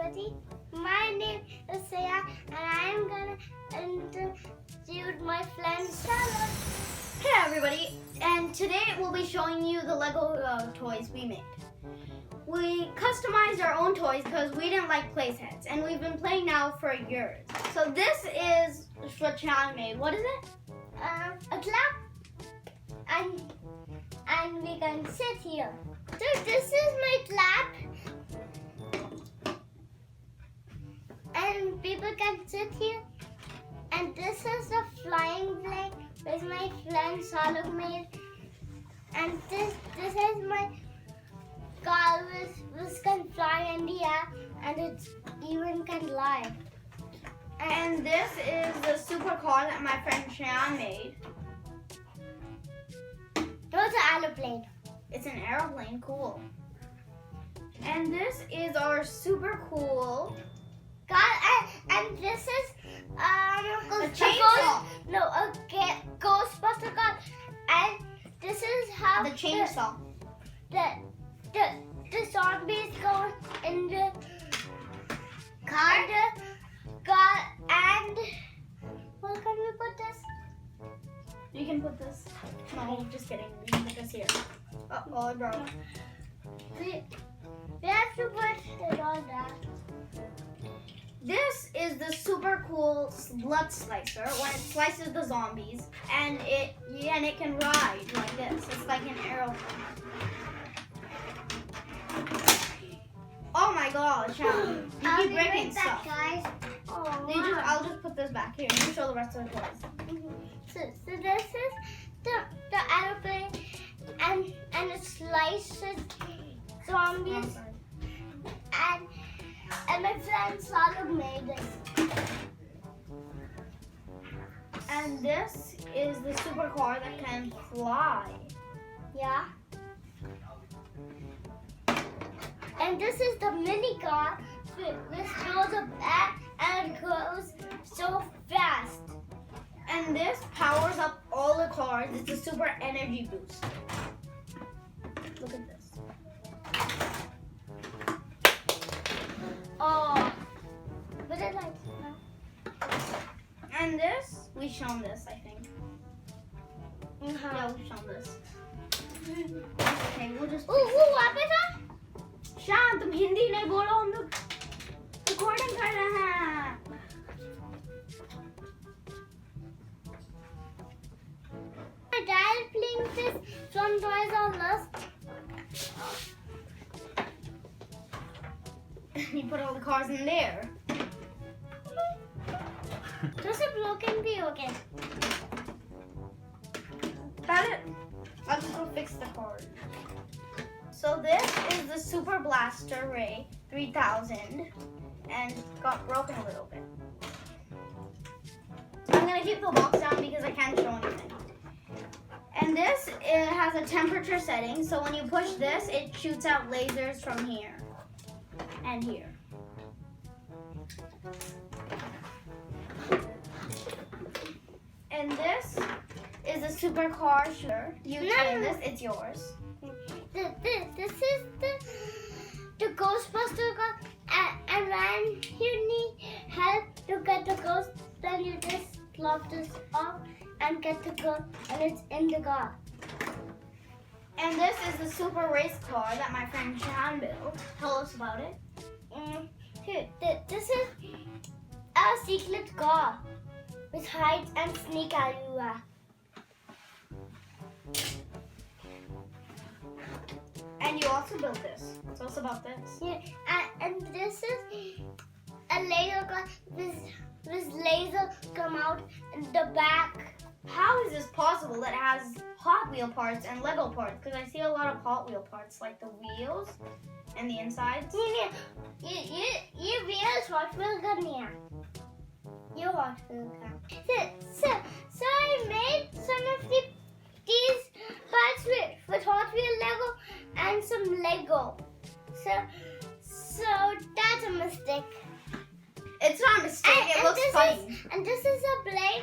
everybody. My name is Saya and I am gonna introduce my friend Shahrukh. Hey everybody, and today we'll be showing you the Lego toys we made. We customized our own toys because we didn't like play sets, and we've been playing now for years. So this is what Sean made. What is it? A clap, and we can sit here. So this is my clap, and people can sit here. And this is the flying plane which my friend Shahrukh made. And this is my car which can fly in the air, and it even can lie. And this is the supercar that my friend Sean made. It's an aeroplane. It's an aeroplane, cool. And this is our super cool car, and this is a chainsaw. A Ghostbuster car, and this is how The chainsaw. The zombies go in the car. And where can we put this? You can put this. No, just kidding. You can put this here. Oh, it broke. We have to put it on that. This is the super cool blood slicer when it slices the zombies, and it can ride like this. It's like an aeroplane. Oh my gosh, you keep breaking stuff. Guys. I'll just put this back here. You show the rest of the toys. So this is the aeroplane, and it slices zombies. And my friend Shahrukh made this. And this is the supercar that can fly. Yeah. And this is the mini car which goes up and it goes so fast. And this powers up all the cars. It's a super energy boost. Look at this. Oh, but it like no. And this, we've shown this, I think. Uh-huh. Yeah, we've shown this. Okay, we'll just. वापस आ? शांत, तुम हिंदी नहीं बोलो, हम लोग recording कर रहे हैं. My dad playing this from Toys R Us. You put all the cars in there. Just a broken be okay. Got it? I'll just go fix the cars. So this is the Super Blaster Ray 3000, and got broken a little bit. I'm gonna keep the box down because I can't show anything. And this, it has a temperature setting, so when you push this, it shoots out lasers from here and here. And this is a supercar shooter. You turn this, it's yours. This is the Ghostbuster car, and when you need help to get the ghost, then you just plop this off and get the ghost, and it's in the car. And this is the super race car that my friend Sean built. Tell us about it. Here, this is a secret car with hide and sneak everywhere. And you also built this. Tell us about this. Yeah, and this is a laser car. This laser come out in the back. How is this possible that it has Hot Wheel parts and Lego parts? Because I see a lot of Hot Wheel parts, like the wheels and the insides. ये wheels Hot Wheel करनी है. ये Hot Wheel का. So I made some of these parts with Hot Wheel Lego and some Lego. So that's a mistake. It's not a mistake. It looks funny. And this is a plane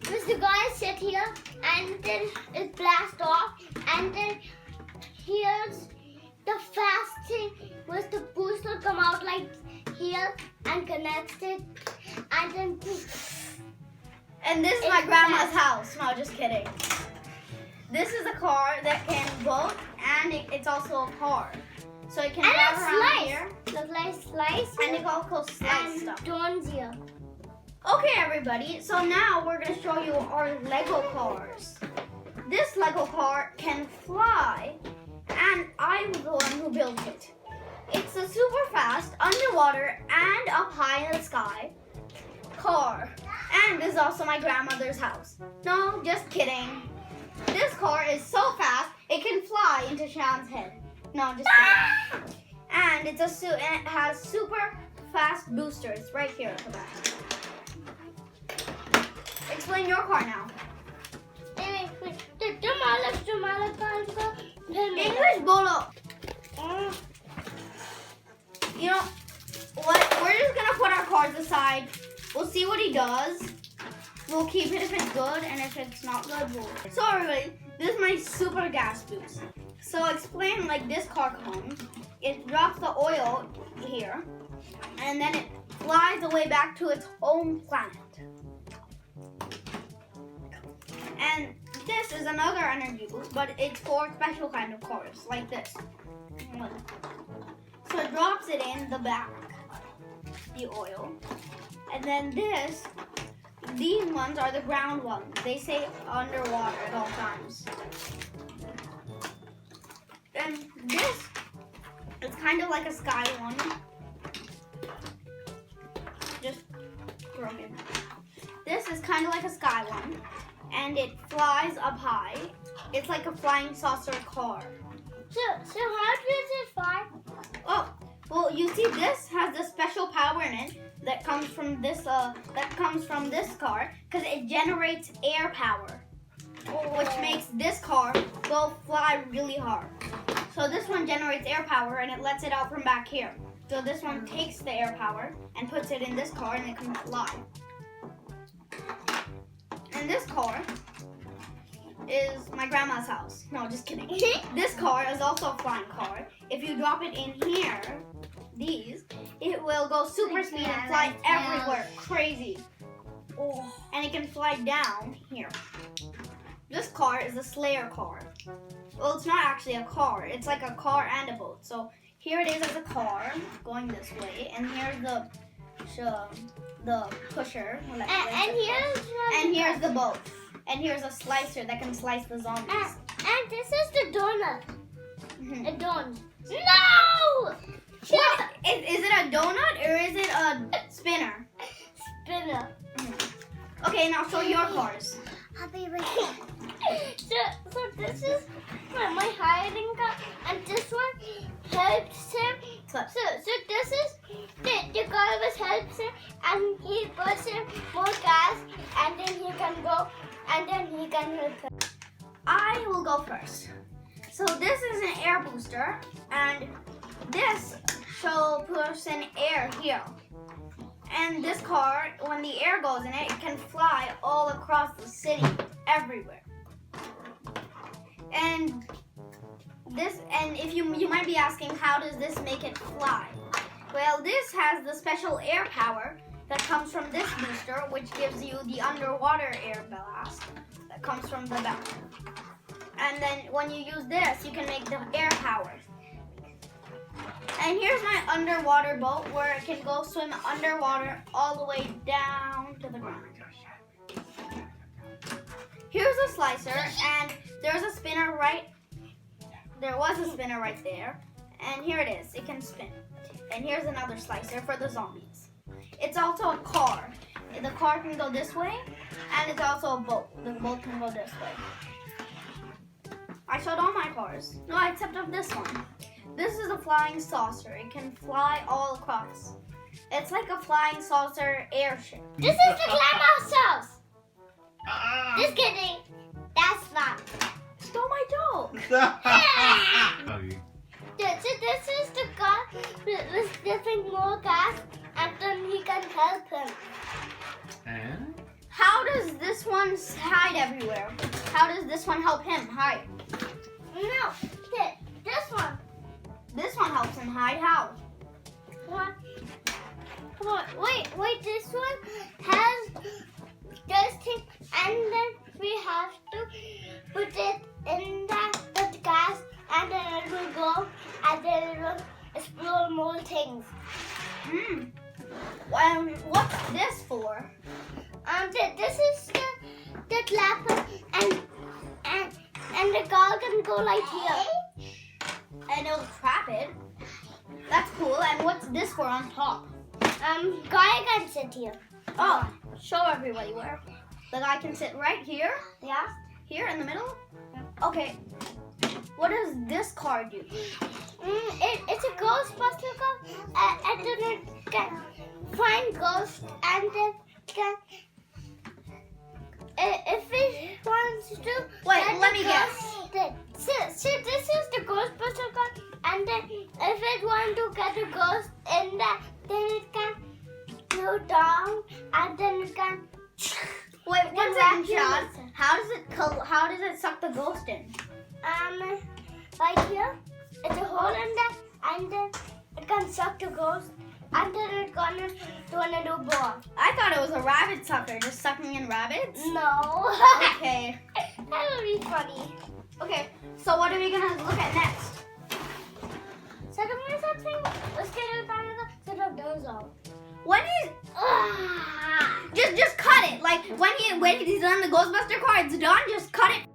which the guys sit here and then it blasts off, and then here's the fast thing was the booster come out like here and connects it, and then poof. And this is my grandma's house. No, just kidding. This is a car that can vote, and it's also a car. So it can And drive it's around slice. here. Look like slice. And it also slice and stuff. Dawn's here. Okay, everybody. So now we're going to show you our Lego cars. This Lego car can fly, and I'm the one who built it. It's a super fast, underwater, and up high in the sky car. And this is also my grandmother's house. No, just kidding. This car is so fast, it can fly into Shan's head. No, just kidding. And it has super fast boosters right here at the back. Explain your car now. English bolo. You know what? We're just gonna put our cars aside. We'll see what he does. We'll keep it if it's good, and if it's not good, we'll. So everybody, this is my super gas boost. So explain like this car comes. It drops the oil here, and then it flies away back to its home planet. And this is another energy boost, but it's for special kind of cars, like this. So it drops it in the back, the oil. And then these ones are the ground ones. They say underwater at all times. And this is kind of like a sky one. Just throw it. This is kind of like a sky one. And it flies up high. It's like a flying saucer car. So how does it fly? Oh, well, you see, this has the special power in it that comes from this car, because it generates air power, which makes this car go fly really hard. So this one generates air power, and it lets it out from back here. So this one takes the air power and puts it in this car, and it can fly. And this car is my grandma's house. No, just kidding. This car is also a flying car. If you drop it in here, it will go super speed and fly everywhere. Crazy. Oh. And it can fly down here. This car is a Slayer car. Well, it's not actually a car. It's like a car and a boat. So here it is as a car going this way, and here's the pusher. And here's the boat. And here's a slicer that can slice the zombies. And this is the donut. Mm-hmm. A donut. No! What? Is it a donut or is it a spinner? Spinner. Mm-hmm. Okay, now show your cars. I'll be right back. So this is my hiding car, and this one helps him. So this is the car which helps him, and he puts him more gas, and then he can go, and then he can help him. I will go first. So this is an air booster, and this shall push in air here. And this car, when the air goes in it, it can fly all across the city, everywhere. And if you might be asking, how does this make it fly? Well, this has the special air power that comes from this booster, which gives you the underwater air blast that comes from the back. And then when you use this, you can make the air power. And here's my underwater boat where it can go swim underwater all the way down to the ground. Here's a slicer, and there's a spinner there was a spinner right there. And here it is, it can spin. And here's another slicer for the zombies. It's also a car. The car can go this way, and it's also a boat. The boat can go this way. I showed all my cars. No, except of this one. This is a flying saucer. It can fly all across. It's like a flying saucer airship. This is the grandma's house. Just kidding. That's not. Stole my joke. This is the car with giving more gas, and then he can help him. And? How does this one hide everywhere? How does this one help him hide? No, this one. helps him hide how. What? Come on. Wait. This one has this thing, and then we have to put it in the gas, and then it will go, and then it will explode more things. What's this for? This is the clapper, and the car can go like here. And it'll trap it. That's cool. And what's this for on top? Guy can sit here. Oh, show everybody where. The guy can sit right here. Yeah. Here in the middle. Okay. What does this car do? It's a Ghostbuster car, and then it can find ghosts, and then can. If it wants to. Wait, let me guess. See, this is the Ghostbuster car, and then if it wants to get a ghost in that, then it can go down, and then it can. Wait, one second, Chad. How does it suck the ghost in? Right here, it's a hole in that, and then it can suck the ghost, and then it's gonna turn into a ball. I thought it was a rabbit sucker, just sucking in rabbits. No. Okay. That would be funny. Okay, so what are we gonna look at next? Set up something. Let's get it out of the set up those out. When he's just cut it. Like when he's done the Ghostbuster car, it's done. Just cut it.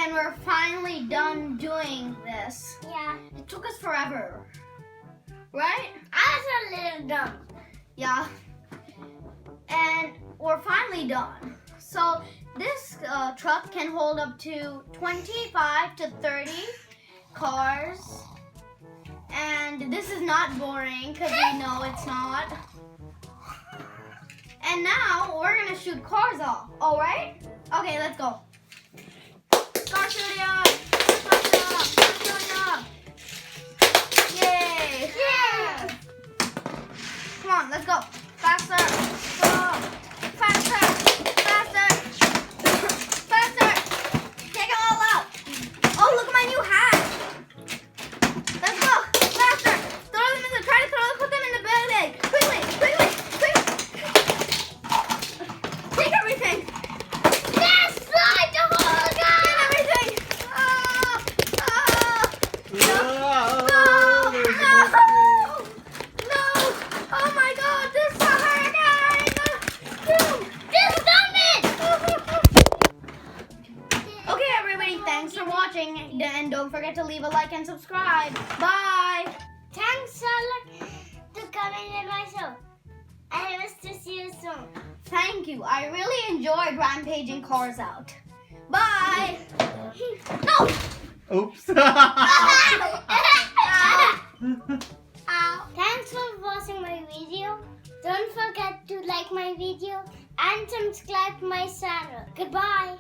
And we're finally done doing this. Yeah. It took us forever, right? I was a little dumb. Yeah. And we're finally done. So this truck can hold up to 25 to 30 cars. And this is not boring because we know it's not. And now we're gonna shoot cars off. All right? Okay, let's go. Car shooting off! Car shooting off! Yay! Yeah. Come on, let's go. Faster! Go! Faster! Faster! Faster! Take them all out! Oh, look at my new hat! Let's go! Faster! Put them in the bag! Quickly! Take everything! Yes! Slide the whole guy! Oh my God, this is a hurricane! Just stop it! Okay, everybody, thanks for watching. And don't forget to leave a like and subscribe. Bye! Thanks, Shahrukh, to coming in my show. I hope to see you soon. Thank you. I really enjoyed rampaging cars out. Bye! No! Oops. Thanks for watching my video. Don't forget to like my video and subscribe to my channel. Goodbye.